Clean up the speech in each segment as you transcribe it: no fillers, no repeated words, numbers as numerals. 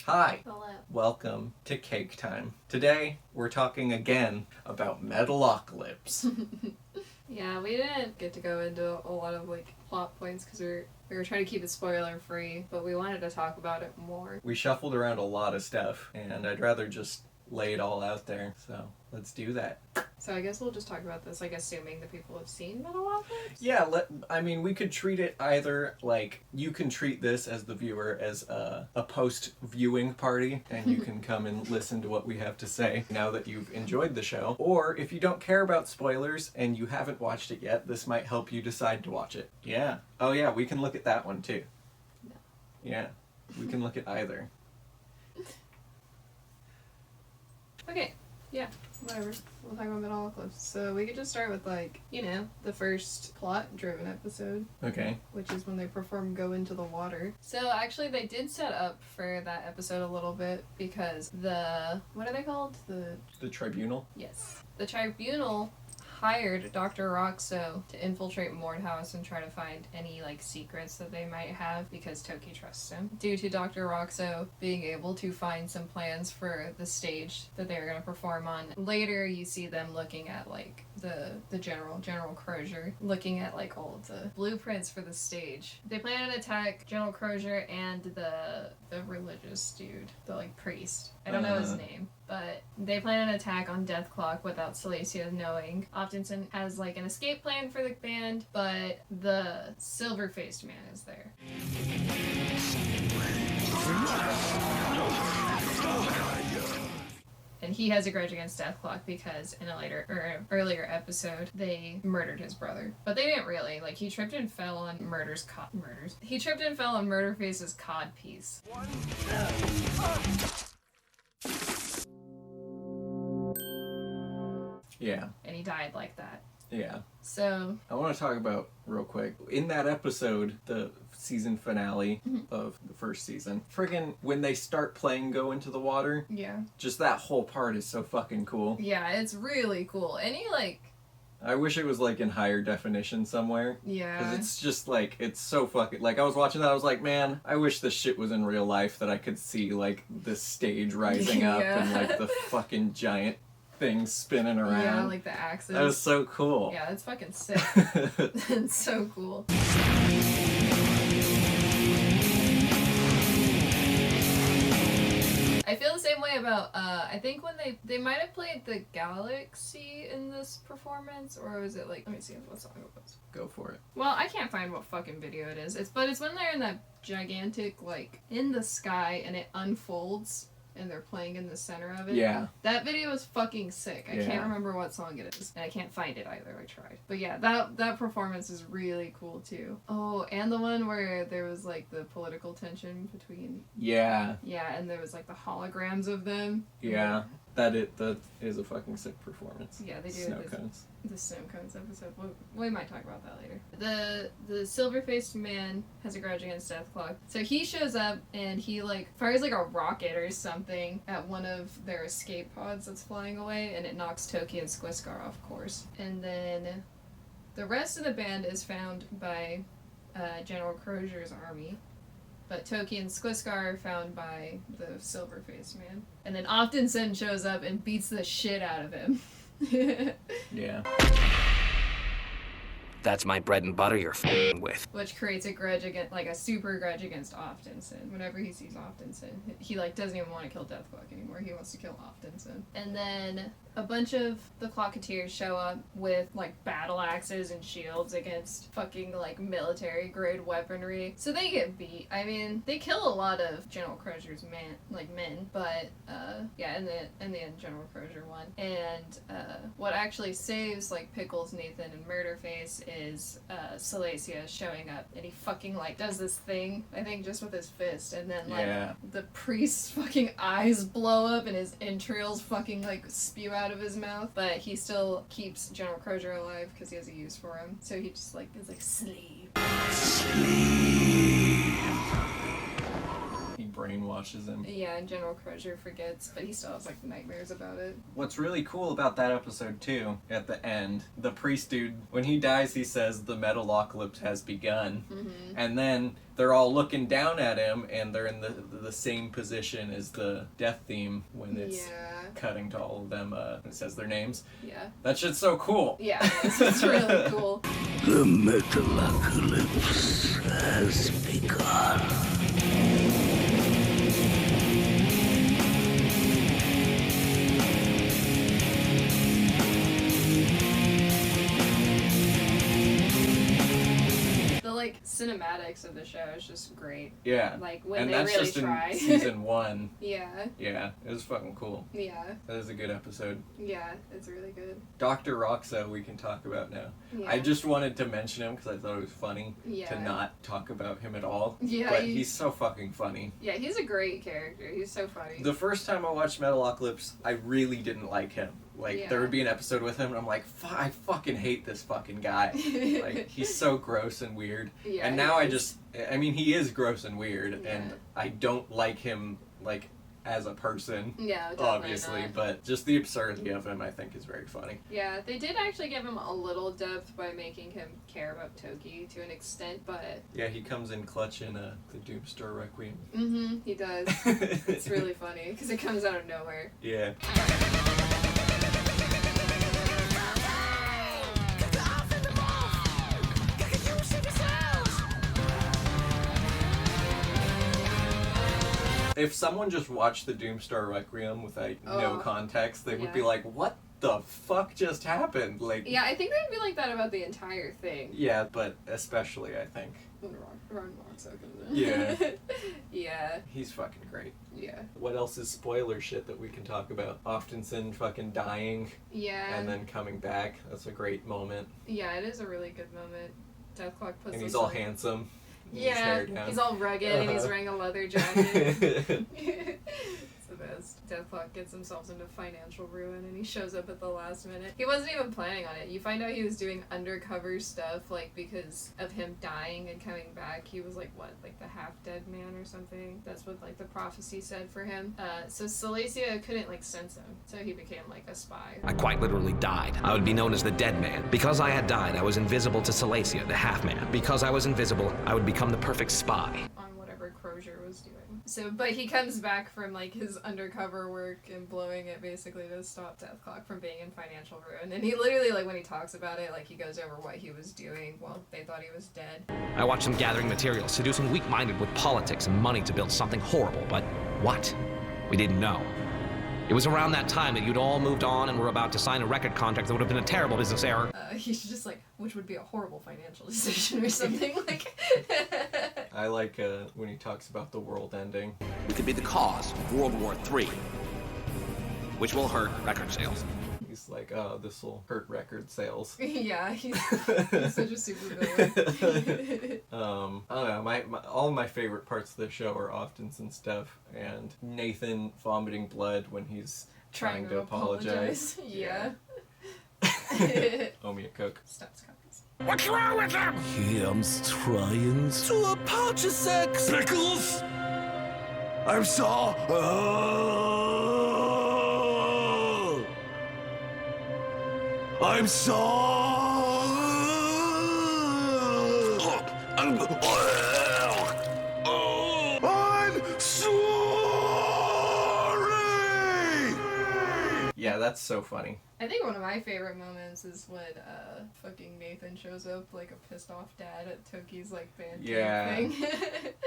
Hi. Hello. Welcome to Kake Time. Today, we're talking again about Metalocalypse. Yeah, we didn't get to go into a lot of plot points because we were trying to keep it spoiler free, but we wanted to talk about it more. We shuffled around a lot of stuff, and I'd rather just lay it all out there, so let's do that. So I guess we'll just talk about this, assuming the people have seen Metalocalypse? Yeah, we could treat it either you can treat this as the viewer as a post-viewing party, and you can come and listen to what we have to say now that you've enjoyed the show. Or if you don't care about spoilers and you haven't watched it yet, this might help you decide to watch it. Yeah. Oh yeah, we can look at that one too. No. Yeah, we can look at either. Okay, yeah, whatever. We'll talk about Metalocalypse. So we could just start with the first plot-driven episode. Okay. Which is when they perform Go Into the Water. So actually they did set up for that episode a little bit because what are they called? The Tribunal? Yes. The Tribunal hired Dr. Roxo to infiltrate Mordhouse and try to find any secrets that they might have because Toki trusts him. Due to Dr. Roxo being able to find some plans for the stage that they were going to perform on. Later you see them looking at the General Crozier, looking at all of the blueprints for the stage. They plan an attack, General Crozier and the religious dude, the priest. I don't know his name. But they plan an attack on Death Clock without Silesia knowing. Optinson has an escape plan for the band, but the silver-faced man is there. And he has a grudge against Death Clock because in earlier episode, they murdered his brother. But they didn't really. He tripped and fell on He tripped and fell on Murderface's codpiece. Yeah. And he died like that. Yeah. So I want to talk about real quick in that episode, the season finale of the first season. Friggin' when they start playing Go Into the Water. Yeah. Just that whole part is so fucking cool. Yeah, it's really cool. Any I wish it was in higher definition somewhere. Yeah. Because it's just it's so fucking I was watching that, I was like, man, I wish this shit was in real life, that I could see the stage rising up and the fucking giant things spinning around. Yeah, the axes. That was so cool. Yeah, it's fucking sick. It's so cool. I feel the same way about, I think when they might have played the Galaxy in this performance, or was it let me see what song it was. Go for it. Well, I can't find what fucking video it is. It's when they're in that gigantic, in the sky, and it unfolds, and they're playing in the center of it. Yeah. That video is fucking sick. I can't remember what song it is. And I can't find it either. I tried. But yeah, that performance is really cool too. Oh, and the one where there was the political tension between... Yeah. Yeah, and there was the holograms of them. Yeah. That is a fucking sick performance. Yeah, they do. Snow cones. The Snow Cones episode. We might talk about that later. The silver-faced man has a grudge against Death Clock. So he shows up and he fires a rocket or something at one of their escape pods that's flying away, and it knocks Toki and Skwiskar off course. And then the rest of the band is found by General Crozier's army. But Toki and Skwiskar are found by the silver-faced man. And then Optinson shows up and beats the shit out of him. Yeah. That's my bread and butter you're f***ing with. Which creates a grudge against, a super grudge against Optinson. Whenever he sees Optinson, he doesn't even want to kill Death Clock anymore. He wants to kill Optinson. And then a bunch of the Clocketeers show up with battle axes and shields against fucking military grade weaponry. So they get beat. I mean, they kill a lot of General Crozier's men, but yeah, in the end General Crozier won. And what actually saves Pickles, Nathan, and Murderface is Silesia showing up, and he fucking does this thing, I think just with his fist, and then the priest's fucking eyes blow up and his entrails fucking spew out of his mouth, but he still keeps General Crozier alive because he has a use for him. So he just is sleep. He brainwashes him. Yeah, and General Crusher forgets, but he still has like nightmares about it. What's really cool about that episode too, at the end, the priest dude, when he dies, he says the Metalocalypse has begun, and then they're all looking down at him, and they're in the same position as the death theme when it's cutting to all of them. It says their names. Yeah. That shit's so cool. Yeah, it's really cool. The Metalocalypse has begun. Like cinematics of the show is just great. Yeah. Like when and they that's really just try. in season 1. Yeah. Yeah, it was fucking cool. Yeah. That is a good episode. Yeah, it's really good. Dr. Roxo we can talk about now. Yeah. I just wanted to mention him because I thought it was funny Yeah. to not talk about him at all. Yeah. But he's so fucking funny. Yeah, he's a great character. He's so funny. The first time I watched Metalocalypse, I really didn't like him. Like, there would be an episode with him, and I'm like, I fucking hate this fucking guy. Like, he's so gross and weird. Yeah, and now I mean, he is gross and weird, Yeah. and I don't like him, like, as a person. Yeah, definitely obviously, not. but just the absurdity of him, I think, is very funny. Yeah, they did actually give him a little depth by making him care about Toki to an extent, but... Yeah, he comes in clutch in the Doomstar Requiem. Mm-hmm, he does. It's really funny, because it comes out of nowhere. Yeah. If someone just watched the Doomstar Requiem with like no context, they would be like, "What the fuck just happened?" Like, yeah, I think they'd be like that about the entire thing. Yeah, but especially I think. When Ron Roxo comes in. Yeah. Yeah. He's fucking great. Yeah. What else is spoiler shit that we can talk about? Oftenson fucking dying. Yeah. And then coming back. That's a great moment. Yeah, it is a really good moment. Deathclock puts. And he's all handsome. Yeah, he's all rugged and he's wearing a leather jacket. It's the best. Deathclock gets himself into financial ruin and he shows up at the last minute. He wasn't even planning on it. You find out he was doing undercover stuff, like, because of him dying and coming back. He was, like, what, like the half-dead man or something? That's what, like, the prophecy said for him. So Silesia couldn't, like, sense him. So he became, like, a spy. I quite literally died. I would be known as the dead man. Because I had died, I was invisible to Silesia, the half-man. Because I was invisible, I would become the perfect spy. On whatever Crozier was doing. So, but he comes back from, like, his undercover work and blowing it basically to stop Deathclock from being in financial ruin. And he literally, like, when he talks about it, like, he goes over what he was doing while they thought he was dead. I watched him gathering materials, seducing weak-minded with politics and money to build something horrible, but what? We didn't know. It was around that time that you'd all moved on and were about to sign a record contract that would have been a terrible business error. He's just like, which would be a horrible financial decision or something, like... I like when he talks about the world ending. We could be the cause of World War III, which will hurt record sales. He's like, oh, this will hurt record sales. Yeah, he's such a super villain. I don't know, all my favorite parts of the show are Oftenson stuff, and Nathan vomiting blood when he's trying to apologize. Yeah. Owe me a Coke. Stops copies. What's wrong with him? Kim's trying to apologize. Pickles! I'm sorry. I'm sorry. I'm sorry. Yeah, that's so funny. I think one of my favorite moments is when fucking Nathan shows up like a pissed off dad at Toki's like band thing.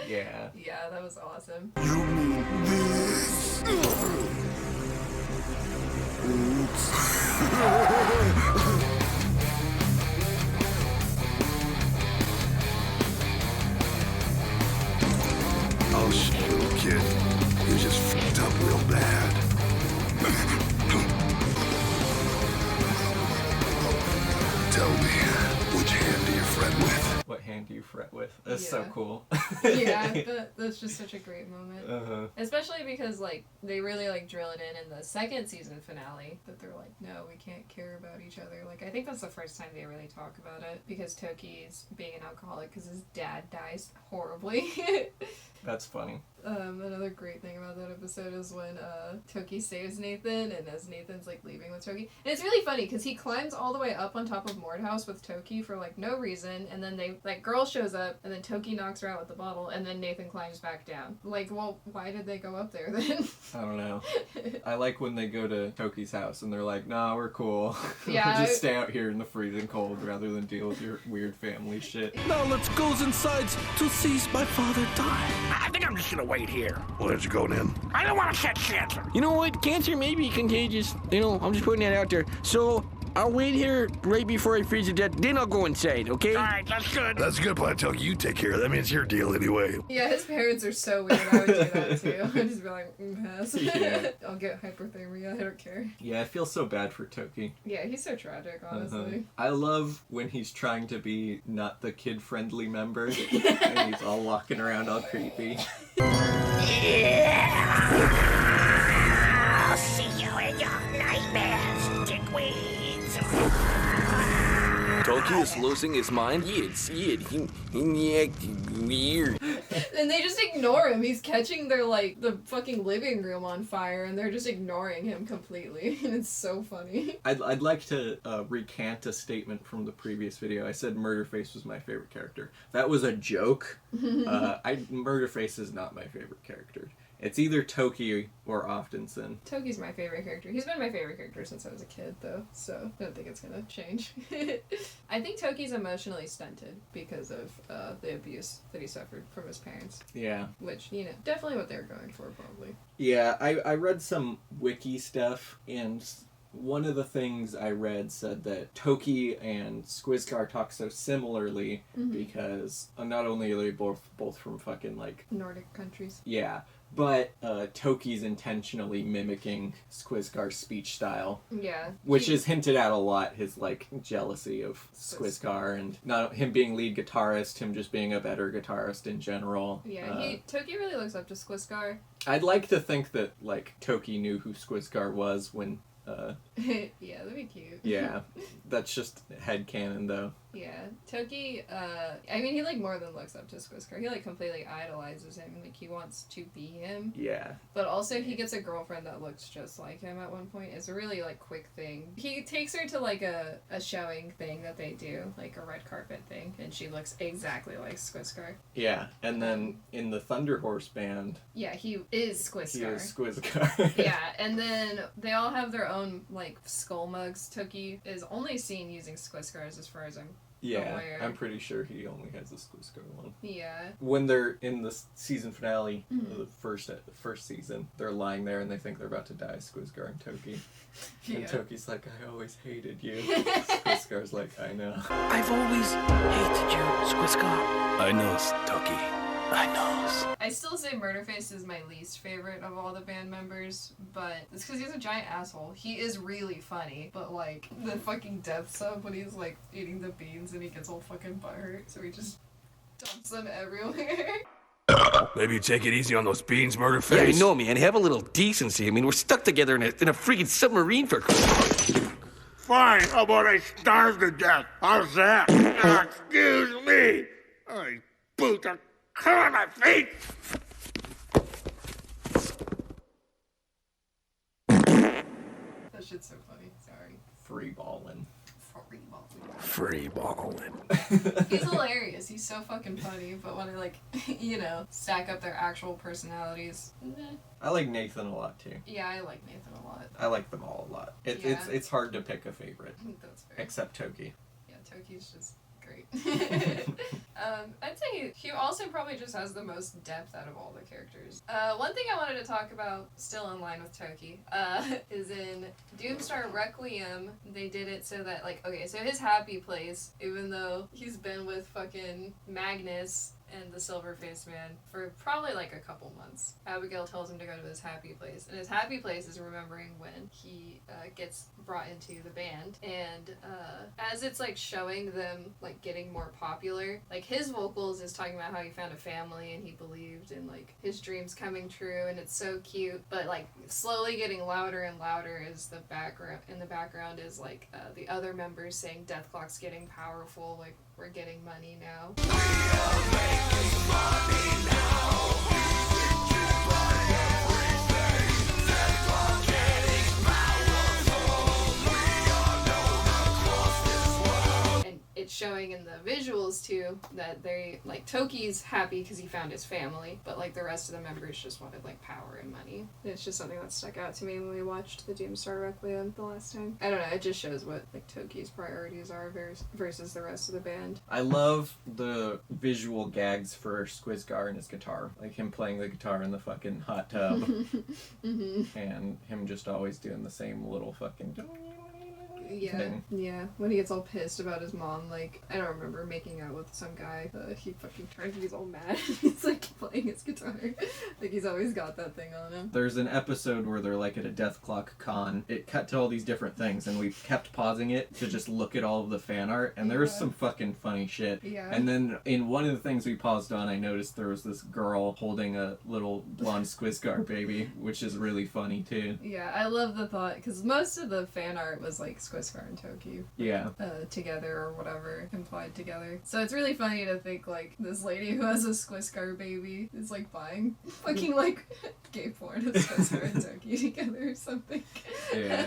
Yeah. Yeah, that was awesome. You mean this? Oops. Oh shit, little kid. You just f***ed up real bad. Tell me, which hand do you fret with? What hand do you fret with? That's so cool. Yeah, that's just such a great moment. Uh-huh. Especially because, like, they really, like, drill it in the second season finale that they're like, no, we can't care about each other. Like, I think that's the first time they really talk about it because Toki's being an alcoholic because his dad dies horribly. That's funny. Another great thing about that episode is when Toki saves Nathan, and as Nathan's like leaving with Toki, and it's really funny because he climbs all the way up on top of Mordhouse with Toki for like no reason, and then girl shows up, and then Toki knocks her out with the bottle, and then Nathan climbs back down. Like, well, why did they go up there then? I don't know. I like when they go to Toki's house and they're like, nah, we're cool. Yeah, we'll just stay out here in the freezing cold rather than deal with your weird family shit. Now let's go inside to see my father die. I think I'm just gonna wait here. Why don't you go then? I don't want to catch cancer. You know what? Cancer may be contagious. You know, I'm just putting that out there. So I'll wait here right before I freeze to death. Then I'll go inside, okay? All right, that's good. That's a good plan, Toki. You take care of that. I mean, it's your deal anyway. Yeah, his parents are so weird. I would do that too. I'd just be like, pass. Yeah. I'll get hyperthermia. I don't care. Yeah, I feel so bad for Toki. Yeah, he's so tragic, honestly. I love when he's trying to be not the kid-friendly member, and he's all walking around all creepy. I'll see you in your nightmares, dickweeds. Toki is losing his mind. He acting weird. And they just ignore him. He's catching the fucking living room on fire, and they're just ignoring him completely. And it's so funny. I'd like to recant a statement from the previous video. I said Murderface was my favorite character. That was a joke. Murderface is not my favorite character. It's either Toki or Oftenson. Toki's my favorite character. He's been my favorite character since I was a kid, though, so I don't think it's gonna change. I think Toki's emotionally stunted because of the abuse that he suffered from his parents. Yeah. Which, you know, definitely what they were going for, probably. Yeah, I read some wiki stuff, and one of the things I read said that Toki and Skwizdkar talk so similarly because not only are they both from fucking, like... Nordic countries. Yeah. But Toki's intentionally mimicking Skwizdkar's speech style. Yeah. Which is hinted at a lot, his, like, jealousy of Skwizdkar, and not him being lead guitarist, him just being a better guitarist in general. Yeah, Toki really looks up to Skwizdkar. I'd like to think that, like, Toki knew who Skwizdkar was when... yeah, that'd be cute. Yeah, that's just headcanon, though. Yeah, Toki, I mean, he, like, more than looks up to Skwizdkar. He, like, completely idolizes him. Like, he wants to be him. Yeah. But also, he gets a girlfriend that looks just like him at one point. It's a really, like, quick thing. He takes her to, like, a showing thing that they do, like, a red carpet thing, and she looks exactly like Skwizdkar. Yeah, and then in the Thunder Horse band... Yeah, he is Skwizdkar. He is Skwizdkar. Yeah, and then they all have their own, like, skull mugs. Toki is only seen using Skwizdkar's as far as I'm aware. I'm pretty sure he only has the Skwizdkar one. Yeah. When they're in the season finale, the first season, they're lying there and they think they're about to die, Skwizdkar and Toki. Yeah. And Toki's like, I always hated you. Skwizdkar's like, I know. I've always hated you, Skwizdkar. I know, Toki. I know. I still say Murderface is my least favorite of all the band members, but it's because he's a giant asshole. He is really funny, but like the fucking death sub when he's like eating the beans and he gets all fucking butthurt, so he just dumps them everywhere. Maybe take it easy on those beans, Murderface. Yeah, I know, man. Have a little decency. I mean, we're stuck together in a freaking submarine for... Fine, how about I starve to death? How's that? Excuse me. I boot the car on my feet. That shit's so funny. Sorry. Free ballin'. Free balling. He's hilarious. He's so fucking funny, but when I like, you know, stack up their actual personalities, I like Nathan a lot too. yeah, I like Nathan a lot. I like them all a lot. Yeah. It's hard to pick a favorite, That's fair. except Toki. Yeah, Toki's just great. I'd say he also probably just has the most depth out of all the characters. One thing I wanted to talk about, still in line with Toki, is in Doomstar Requiem, they did it so that, like, okay, so his happy place, even though he's been with fucking Magnus and the Silver-Faced Man for probably like a couple months. Abigail tells him to go to his happy place, and his happy place is remembering when he gets brought into the band, and as it's like showing them like getting more popular, like his vocals is talking about how he found a family and he believed in like his dreams coming true, and it's so cute, but like slowly getting louder and louder is the background. In the background is like the other members saying Death Clock's getting powerful, like we're getting money now. It's showing in the visuals too that they like Toki's happy because he found his family, but like the rest of the members just wanted like power and money. And it's just something that stuck out to me when we watched the Doomstar Requiem the last time. I don't know, it just shows what like Toki's priorities are versus the rest of the band. I love the visual gags for Squizgar and his guitar, like him playing the guitar in the fucking hot tub, and him just always doing the same little fucking thing. Yeah. When he gets all pissed about his mom, like, I don't remember making out with some guy. He fucking turns and he's all mad. He's like playing his guitar. Like he's always got that thing on him. There's an episode where they're like at a Death Clock con. It cut to all these different things, and we kept pausing it to just look at all of the fan art, and there was some fucking funny shit. Yeah. And then in one of the things we paused on, I noticed there was this girl holding a little blonde Squizgar baby, which is really funny too. Yeah, I love the thought, because most of the fan art was like Squizgar and Toki. Yeah. Together or whatever, implied together. So it's really funny to think like this lady who has a Squizgar baby is like buying fucking like gay porn of Squizgar and Toki together or something. Yeah.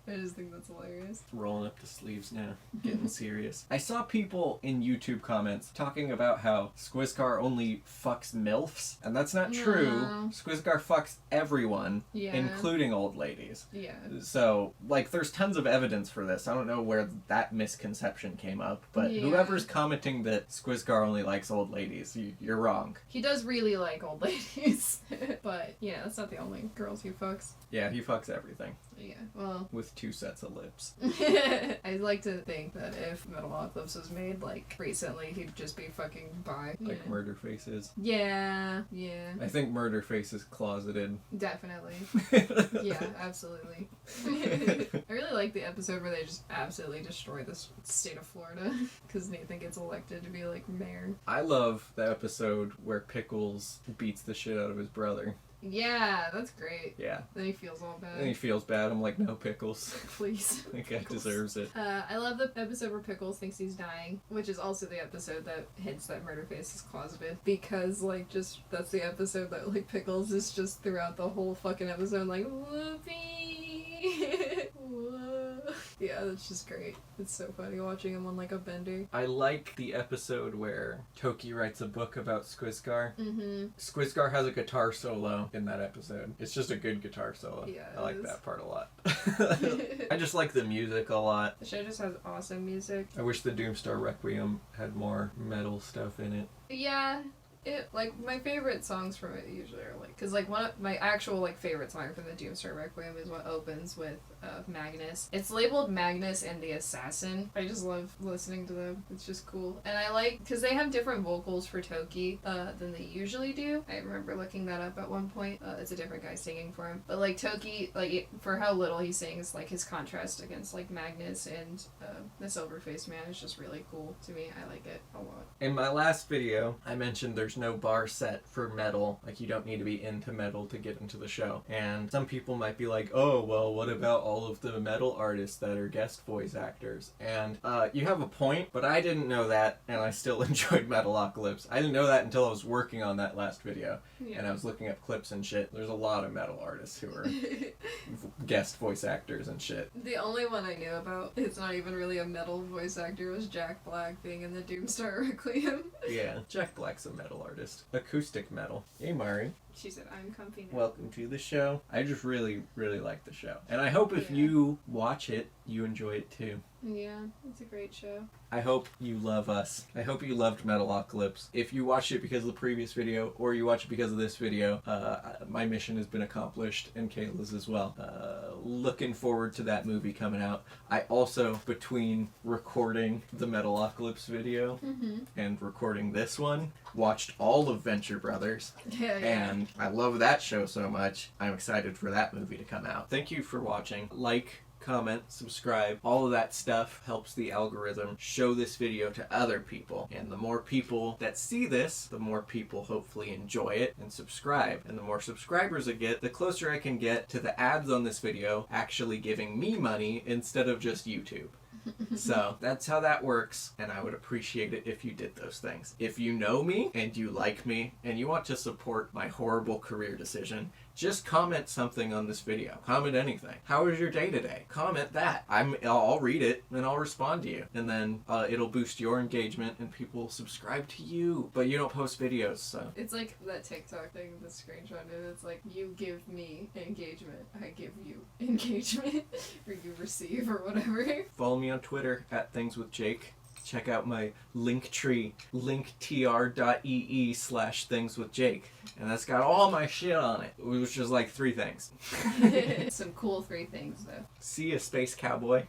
I just think that's hilarious. Rolling up the sleeves now, getting serious. I saw people in YouTube comments talking about how Squizgar only fucks MILFs, and that's not true. No. Squizgar fucks everyone, Yeah. including old ladies. Yeah. So, like, there's tons of evidence for this. I don't know where that misconception came up, but Yeah. whoever's commenting that Squizgar only likes old ladies, you're wrong. He does really like old ladies. But yeah, that's not the only girls he fucks. Yeah, he fucks everything. Yeah, well. With 2 sets of lips. I'd like to think that if Metalocalypse was made, like, recently, he'd just be fucking bi. Like Murderface is. Yeah, yeah. I think Murderface is closeted. Definitely. Yeah, absolutely. I really like the episode where they just absolutely destroy the state of Florida because Nathan gets elected to be, like, mayor. I love the episode where Pickles beats the shit out of his brother. Yeah, that's great. Yeah. Then he feels all bad. And he feels bad. I'm like, no, Pickles. Please. That guy deserves it. I love the episode where Pickles thinks he's dying, which is also the episode that hints that Murderface is closeted. Because, like, just, that's the episode that, like, Pickles is just throughout the whole fucking episode, like, whoopee! Whoa. Yeah, that's just great. It's so funny watching him on, like, a bender. I like the episode where Toki writes a book about Squizgar. Mm-hmm. Squizgar has a guitar solo in that episode. It's just a good guitar solo. Yeah, I like it is. that part a lot. I just like the music a lot. The show just has awesome music. I wish the Doomstar Requiem had more metal stuff in it. Yeah, like, my favorite songs from it usually are, like, because, like, one of my actual, like, favorite song from the Doomstar Requiem is what opens with Magnus. It's labeled Magnus and the Assassin. I just love listening to them. It's just cool. And I like, because they have different vocals for Toki than they usually do. I remember looking that up at one point. It's a different guy singing for him. But, like, Toki, like, for how little he sings, like, his contrast against, like, Magnus and the Silverface Man is just really cool to me. I like it a lot. In my last video, I mentioned there's no bar set for metal. Like, you don't need to be into metal to get into the show. And some people might be like, oh, well, what about all of the metal artists that are guest voice actors? And you have a point, but I didn't know that, and I still enjoyed Metalocalypse. I didn't know that until I was working on that last video. Yeah. And I was looking up clips and shit. There's a lot of metal artists who are guest voice actors and shit. The only one I knew about, it's not even really a metal voice actor, was Jack Black being in the Doomstar Requiem. Yeah, Jack Black's a metal artist. Acoustic metal. Hey, Mari. She said, I'm comfy now. Welcome to the show. I just really, really like the show. And I hope if you watch it, you enjoy it too. Yeah, it's a great show. I hope you love us. I hope you loved Metalocalypse. If you watched it because of the previous video, or you watch it because of this video, my mission has been accomplished, and Kayla's as well. Looking forward to that movie coming out. I also, between recording the Metalocalypse video and recording this one, watched all of Venture Brothers. Yeah. And I love that show so much. I'm excited for that movie to come out. Thank you for watching. Like, comment, subscribe. All of that stuff helps the algorithm show this video to other people. And the more people that see this, the more people hopefully enjoy it and subscribe. And the more subscribers I get, the closer I can get to the ads on this video actually giving me money instead of just YouTube. So that's how that works, and I would appreciate it if you did those things. If you know me and you like me and you want to support my horrible career decision, just comment something on this video. Comment anything. How was your day today? Comment that. I'll read it and I'll respond to you. And then it'll boost your engagement and people will subscribe to you. But you don't post videos, so. It's like that TikTok thing, the screenshot, and it's like, you give me engagement, I give you engagement, or you receive, or whatever. Follow me on Twitter at thingswithjake. Check out my link tree, linktr.ee/thingswithjake. And that's got all my shit on it, which is like 3 things. Some cool 3 things, though. See ya, space cowboy.